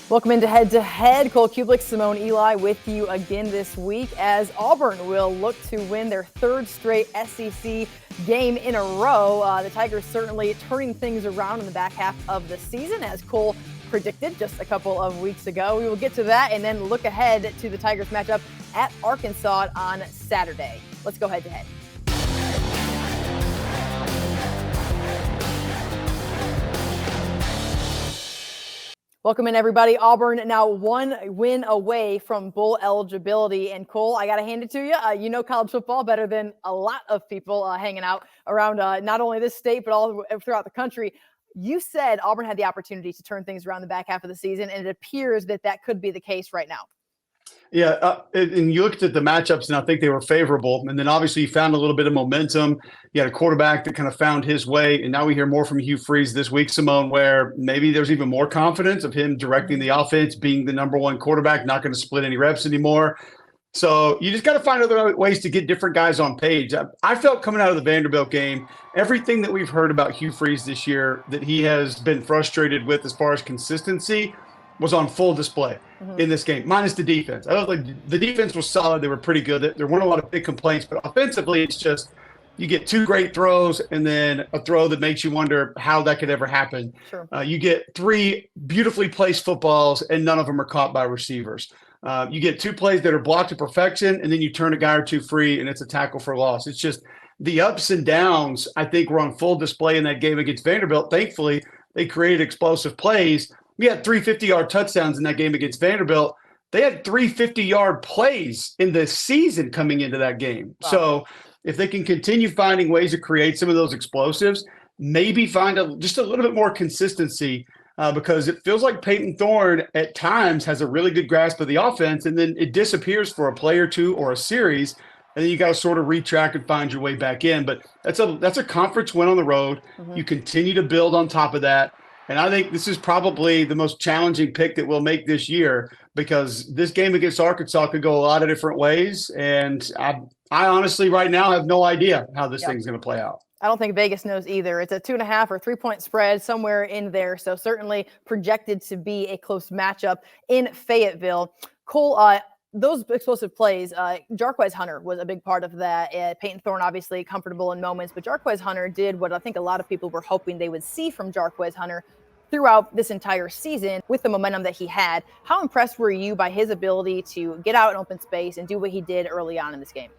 Welcome into Head to Head. Cole Cubelic, Simone Eli with you again this week as Auburn will look to win their third straight SEC game in a row. The Tigers certainly turning things around in the back half of the season, as Cole predicted just a couple of weeks ago. We will get to that and then look ahead to the Tigers matchup at Arkansas on Saturday. Let's go head to head. Welcome in, everybody. Auburn now one win away from bowl eligibility. And Cole, I got to hand it to you. You know college football better than a lot of people hanging out around not only this state, but all throughout the country. You said Auburn had the opportunity to turn things around the back half of the season, and it appears that that could be the case right now. Yeah, and you looked at the matchups, and I think they were favorable. And then obviously you found a little bit of momentum. You had a quarterback that kind of found his way. And now we hear more from Hugh Freeze this week, Simone, where maybe there's even more confidence of him directing the offense, being the number one quarterback, not going to split any reps anymore. So you just got to find other ways to get different guys on page. I felt coming out of the Vanderbilt game, everything that we've heard about Hugh Freeze this year that he has been frustrated with as far as consistency was on full display in this game, minus the defense. I thought like the defense was solid. They were pretty good. There weren't a lot of big complaints, but offensively, it's just you get two great throws and then a throw that makes you wonder how that could ever happen. Sure. You get three beautifully placed footballs, and none of them are caught by receivers. You get two plays that are blocked to perfection, and then you turn a guy or two free, and it's a tackle for loss. It's just the ups and downs, I think, were on full display in that game against Vanderbilt. Thankfully, they created explosive plays. We had 3 50-yard touchdowns in that game against Vanderbilt. They had 3 50-yard plays in the season coming into that game. Wow. So if they can continue finding ways to create some of those explosives, maybe find just a little bit more consistency because it feels like Payton Thorne at times has a really good grasp of the offense, and then it disappears for a play or two or a series, and then you got to sort of retrack and find your way back in. But that's a conference win on the road. You continue to build on top of that. And I think this is probably the most challenging pick that we'll make this year because this game against Arkansas could go a lot of different ways. And I honestly right now have no idea how this thing's going to play out. I don't think Vegas knows either. It's a 2.5 or 3 point spread somewhere in there. So certainly projected to be a close matchup in Fayetteville. Cole, those explosive plays, Jarquez Hunter was a big part of that. Payton Thorne obviously comfortable in moments, but Jarquez Hunter did what I think a lot of people were hoping they would see from Jarquez Hunter throughout this entire season with the momentum that he had. How impressed were you by his ability to get out in open space and do what he did early on in this game?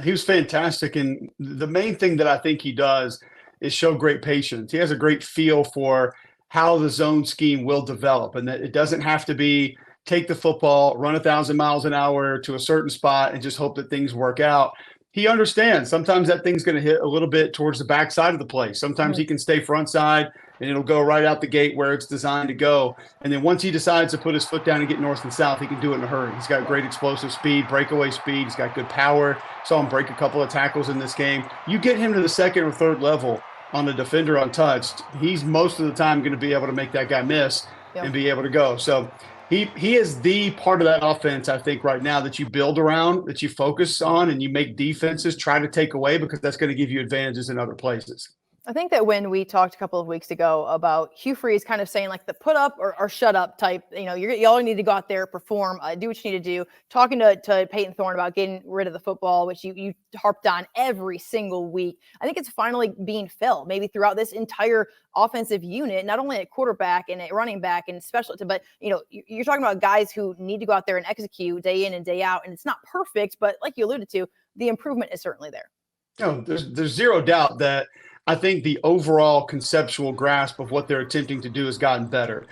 He was fantastic. And the main thing that I think he does is show great patience. He has a great feel for how the zone scheme will develop, and that it doesn't have to be take the football, run 1,000 miles an hour to a certain spot and just hope that things work out. He understands sometimes that thing's going to hit a little bit towards the backside of the play. Sometimes he can stay front side and it'll go right out the gate where it's designed to go. And then once he decides to put his foot down and get north and south, he can do it in a hurry. He's got great explosive speed, breakaway speed. He's got good power. Saw him break a couple of tackles in this game. You get him to the second or third level on the defender untouched, he's most of the time going to be able to make that guy miss and be able to go. So he is the part of that offense, I think, right now that you build around, that you focus on, and you make defenses try to take away because that's going to give you advantages in other places. I think that when we talked a couple of weeks ago about Hugh Freeze kind of saying like the put up or shut up type, you all need to go out there, perform, do what you need to do. Talking to Payton Thorne about getting rid of the football, which you harped on every single week. I think it's finally being felt maybe throughout this entire offensive unit, not only at quarterback and at running back and special, but you're talking about guys who need to go out there and execute day in and day out. And it's not perfect, but like you alluded to, the improvement is certainly there. No, there's zero doubt that I think the overall conceptual grasp of what they're attempting to do has gotten better.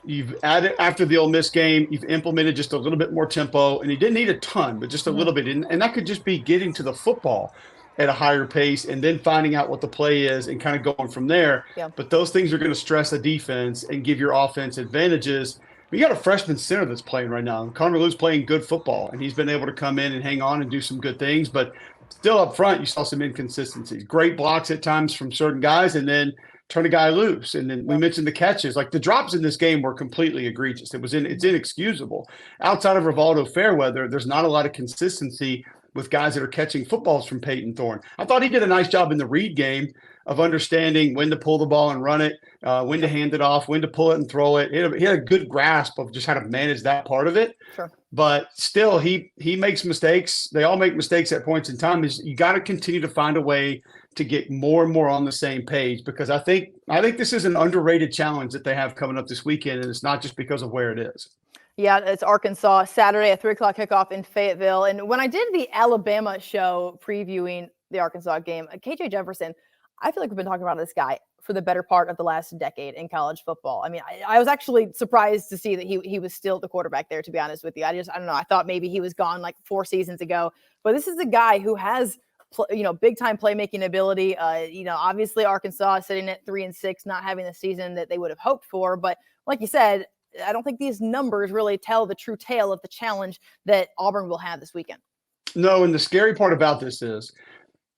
You've added after the Ole Miss game, you've implemented just a little bit more tempo, and you didn't need a ton, but just a little bit. And that could just be getting to the football at a higher pace and then finding out what the play is and kind of going from there. Yeah. But those things are going to stress the defense and give your offense advantages. You got a freshman center that's playing right now. Connor Lew's playing good football, and he's been able to come in and hang on and do some good things. But still up front, you saw some inconsistencies. Great blocks at times from certain guys, and then turn a guy loose. And then we mentioned the catches. Like the drops in this game were completely egregious. It's inexcusable. Outside of Rivaldo Fairweather, there's not a lot of consistency with guys that are catching footballs from Payton Thorne. I thought he did a nice job in the read game of understanding when to pull the ball and run it, when to hand it off, when to pull it and throw it. He had a good grasp of just how to manage that part of it. Sure. But still, he makes mistakes. They all make mistakes at points in time. You got to continue to find a way to get more and more on the same page, because I think this is an underrated challenge that they have coming up this weekend, and it's not just because of where it is. Yeah, it's Arkansas Saturday at 3:00 kickoff in Fayetteville. And when I did the Alabama show previewing the Arkansas game, KJ Jefferson, I feel like we've been talking about this guy for the better part of the last decade in college football. I mean, I was actually surprised to see that he was still the quarterback there, to be honest with you. I don't know. I thought maybe he was gone like 4 seasons ago, but this is a guy who has, big time playmaking ability. Obviously Arkansas sitting at 3-6, not having the season that they would have hoped for. But like you said, I don't think these numbers really tell the true tale of the challenge that Auburn will have this weekend. No, and the scary part about this is,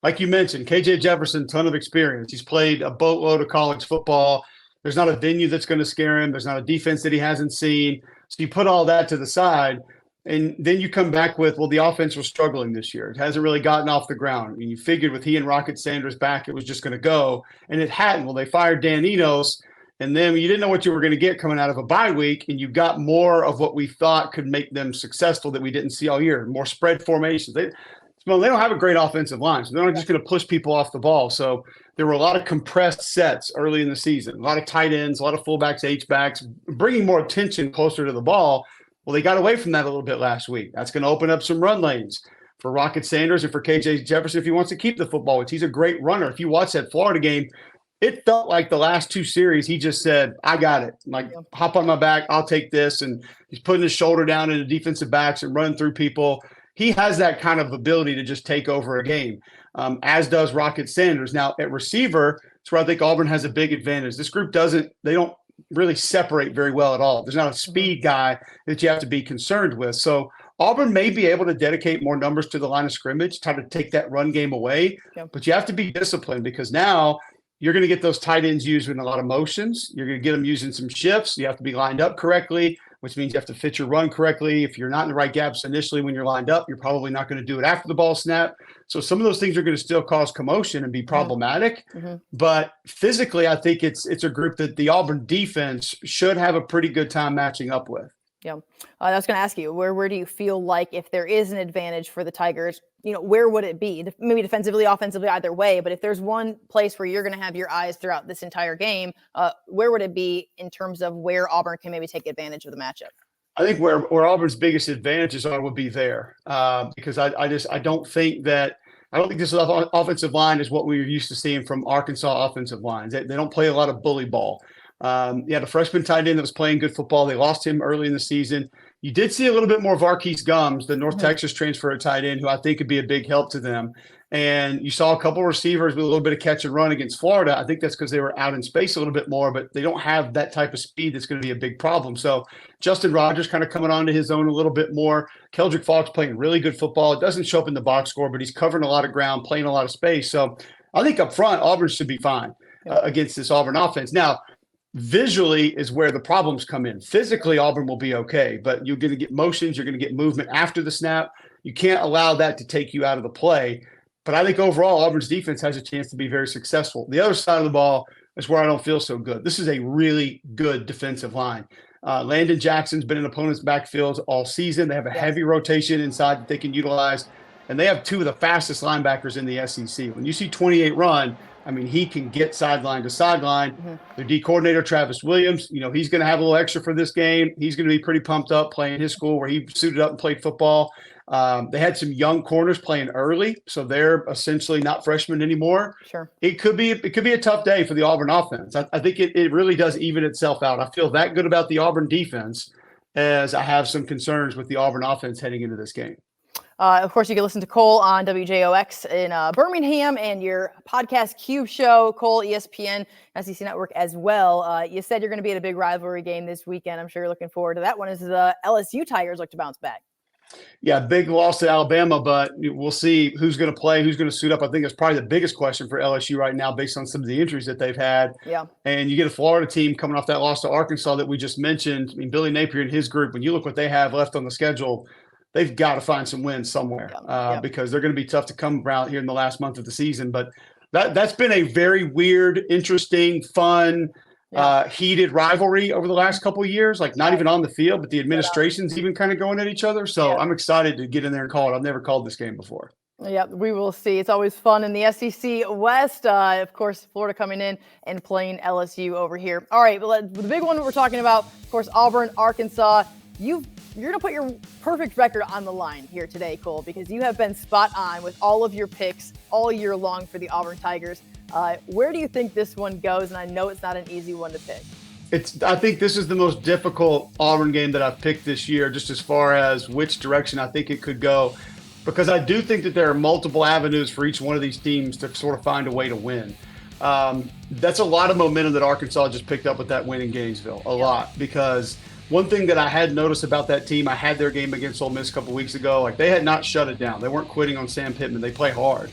like you mentioned, KJ Jefferson, ton of experience. He's played a boatload of college football. There's not a venue that's going to scare him. There's not a defense that he hasn't seen. So you put all that to the side, and then you come back with, well, the offense was struggling this year. It hasn't really gotten off the ground. And you figured with he and Rocket Sanders back, it was just going to go, and it hadn't. Well, they fired Dan Enos, and then you didn't know what you were going to get coming out of a bye week, and you got more of what we thought could make them successful that we didn't see all year, more spread formations. They don't have a great offensive line, so they're not just going to push people off the ball. So there were a lot of compressed sets early in the season, a lot of tight ends, a lot of fullbacks, H-backs, bringing more attention closer to the ball. Well, they got away from that a little bit last week. That's going to open up some run lanes for Rocket Sanders and for KJ Jefferson if he wants to keep the football, which he's a great runner. If you watch that Florida game, it felt like the last 2 series he just said, I got it. Like, hop on my back, I'll take this. And he's putting his shoulder down into defensive backs and running through people. He has that kind of ability to just take over a game, as does Rocket Sanders. Now, at receiver, it's where I think Auburn has a big advantage. This group they don't really separate very well at all. There's not a speed guy that you have to be concerned with. So Auburn may be able to dedicate more numbers to the line of scrimmage, try to take that run game away. But you have to be disciplined, because now you're going to get those tight ends used in a lot of motions. You're going to get them using some shifts. You have to be lined up correctly, which means you have to fit your run correctly. If you're not in the right gaps initially when you're lined up, you're probably not going to do it after the ball snap. So some of those things are going to still cause commotion and be problematic. Mm-hmm. But physically, I think it's a group that the Auburn defense should have a pretty good time matching up with. Yeah, I was going to ask you, where do you feel like if there is an advantage for the Tigers, where would it be? Maybe defensively, offensively, either way. But if there's one place where you're going to have your eyes throughout this entire game, where would it be in terms of where Auburn can maybe take advantage of the matchup? I think where Auburn's biggest advantages would be there, because I don't think this offensive line is what we were used to seeing from Arkansas offensive lines. They don't play a lot of bully ball. The freshman tight end that was playing good football, they lost him early in the season. You did see a little bit more of Varquez Gums, the North Texas transfer at tight end, who I think could be a big help to them. And you saw a couple of receivers with a little bit of catch and run against Florida. I think that's because they were out in space a little bit more, but they don't have that type of speed that's going to be a big problem. So Justin Rogers kind of coming onto his own a little bit more. Keldrick Fox playing really good football. It doesn't show up in the box score, but he's covering a lot of ground, playing a lot of space. So I think up front, Auburn should be fine against this Auburn offense. Now, visually is where the problems come in. Physically, Auburn will be okay, but you're going to get motions, you're going to get movement after the snap. You can't allow that to take you out of the play. But I think overall, Auburn's defense has a chance to be very successful. The other side of the ball is where I don't feel so good. This is a really good defensive line. Landon Jackson's been in opponents' backfields all season. They have a heavy rotation inside that they can utilize, and they have 2 of the fastest linebackers in the SEC. When you see 28 run, I mean, he can get sideline to sideline. Mm-hmm. Their D coordinator, Travis Williams, he's going to have a little extra for this game. He's going to be pretty pumped up playing his school where he suited up and played football. They had some young corners playing early, so they're essentially not freshmen anymore. Sure. It could be a tough day for the Auburn offense. I think it really does even itself out. I feel that good about the Auburn defense as I have some concerns with the Auburn offense heading into this game. Of course, you can listen to Cole on WJOX in Birmingham and your podcast Cube show, Cole, ESPN, SEC Network as well. You said you're going to be at a big rivalry game this weekend. I'm sure you're looking forward to that one as the LSU Tigers look to bounce back. Yeah, big loss to Alabama, but we'll see who's going to play, who's going to suit up. I think that's probably the biggest question for LSU right now based on some of the injuries that they've had. Yeah. And you get a Florida team coming off that loss to Arkansas that we just mentioned. I mean, Billy Napier and his group, when you look what they have left on the schedule, they've got to find some wins somewhere because they're going to be tough to come around here in the last month of the season. But that's been a very weird, interesting, fun, heated rivalry over the last couple of years, like not even on the field, but the administration's even kind of going at each other. So I'm excited to get in there and call it. I've never called this game before. Yeah, we will see. It's always fun in the SEC West. Of course, Florida coming in and playing LSU over here. All right, the big one we're talking about, of course, Auburn, Arkansas. You're going to put your perfect record on the line here today, Cole, because you have been spot on with all of your picks all year long for the Auburn Tigers. Where do you think this one goes? And I know it's not an easy one to pick. I think this is the most difficult Auburn game that I've picked this year, just as far as which direction I think it could go. Because I do think that there are multiple avenues for each one of these teams to sort of find a way to win. That's a lot of momentum that Arkansas just picked up with that win in Gainesville, a lot. Because one thing that I had noticed about that team, I had their game against Ole Miss a couple weeks ago. Like, they had not shut it down. They weren't quitting on Sam Pittman. They play hard.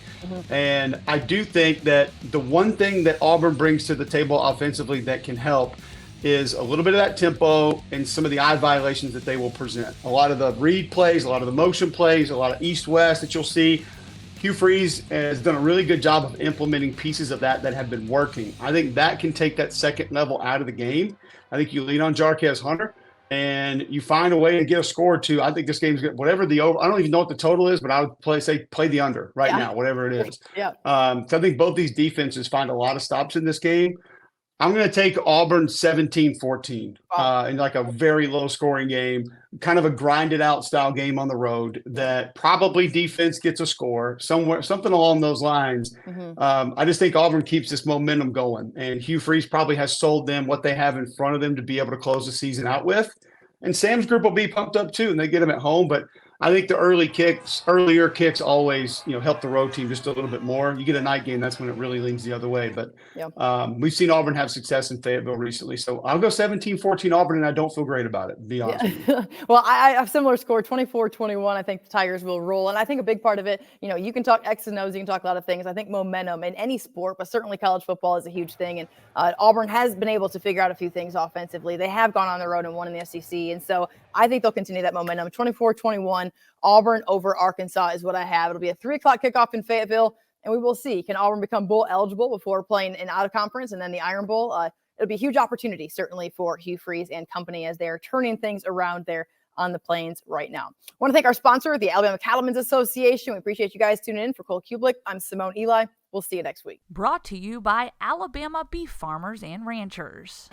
And I do think that the one thing that Auburn brings to the table offensively that can help is a little bit of that tempo and some of the eye violations that they will present. A lot of the read plays, a lot of the motion plays, a lot of east-west that you'll see. Hugh Freeze has done a really good job of implementing pieces of that have been working. I think that can take that second level out of the game. I think you lean on Jarquez Hunter and you find a way to get a score to. I think this game's good. Whatever the over, I don't even know what the total is, but I would play the under right now, whatever it is. So I think both these defenses find a lot of stops in this game. I'm going to take Auburn 17-14 in like a very low scoring game, kind of a grinded out style game on the road that probably defense gets a score somewhere, something along those lines. I just think Auburn keeps this momentum going, and Hugh Freeze probably has sold them what they have in front of them to be able to close the season out with. And Sam's group will be pumped up too, and they get them at home. But I think the earlier kicks always, help the road team just a little bit more. You get a night game, that's when it really leans the other way. But we've seen Auburn have success in Fayetteville recently. So I'll go 17-14 Auburn, and I don't feel great about it, to be honest with you. Well, I have similar score, 24-21. I think the Tigers will roll. And I think a big part of it, you can talk X and O's, you can talk a lot of things. I think momentum in any sport, but certainly college football is a huge thing. And Auburn has been able to figure out a few things offensively. They have gone on the road and won in the SEC. And so I think they'll continue that momentum. 24-21. Auburn over Arkansas is what I have. It'll be a 3:00 kickoff in Fayetteville, and we will see. Can Auburn become bowl eligible before playing an out-of-conference and then the Iron Bowl? It'll be a huge opportunity, certainly, for Hugh Freeze and company as they're turning things around there on the Plains right now. I want to thank our sponsor, the Alabama Cattlemen's Association. We appreciate you guys tuning in. For Cole Cubelic, I'm Simone Eli. We'll see you next week. Brought to you by Alabama Beef Farmers and Ranchers.